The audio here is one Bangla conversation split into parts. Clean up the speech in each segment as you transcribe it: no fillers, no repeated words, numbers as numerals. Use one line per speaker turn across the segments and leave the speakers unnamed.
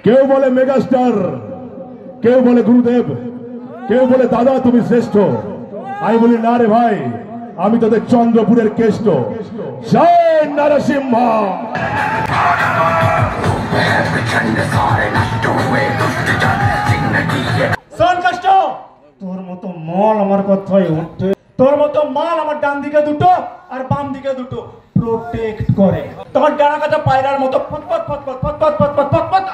কেউ বলে মেগাস্টার, কেউ বলে গুরুদেব, কেউ বলে দাদা তুমি শ্রেষ্ঠ। আমি বলি না রে ভাই, আমি তোদের চন্দ্রপুরের কেষ্ট। জয় নরসিংহ।
তোর মতো মাল আমার কথায় উঠে, তোর মতো মাল আমার ডান দিকে দুটো আর বাম দিকে দুটো প্রোটেক্ট করে। তোমার ডানা কাটা পায়রার মতো ফটফট ফটফট ফটফট ফটফট ফটফট।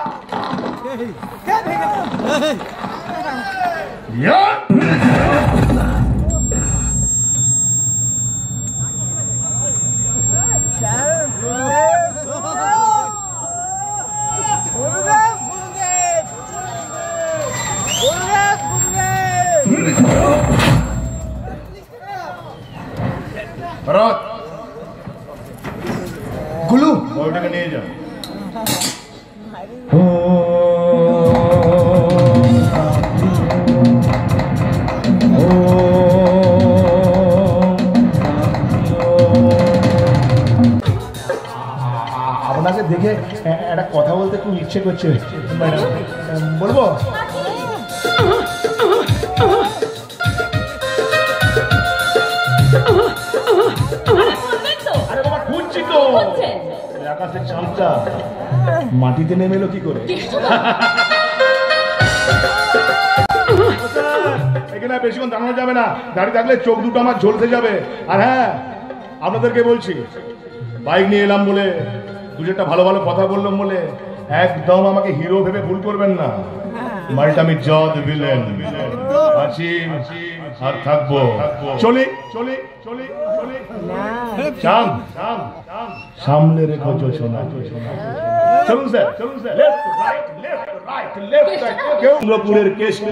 গুলু ওটাকে নিয়ে যাও।
আপনাকে দেখে একটা কথা বলতে খুব ইচ্ছে করছে, বলবো? আকাশের চাঁদটা মাটিতে নেমে এলো কি করে?
এখানে বেশিক্ষণ দাঁড়ানো যাবে না, দাঁড়িয়ে থাকলে চোখ দুটো আমার ঝলসে যাবে। আর হ্যাঁ, আপনাদেরকে বলছি, বাইক নিয়ে এলাম বলে, দু চারটা ভালো ভালো কথা বললাম বলে একদম আমাকে হিরো ভেবে ভুল করবেন না। মালটা আমি জজ ভিলেন আছি আর থাকবো। চলি চলি চলি চলি। চাম সামনে রেখো যোচনা। চলুন স্যার, চলুন sir. Left right left right left right. কেউ চন্দ্রপুরের কেষ্ট।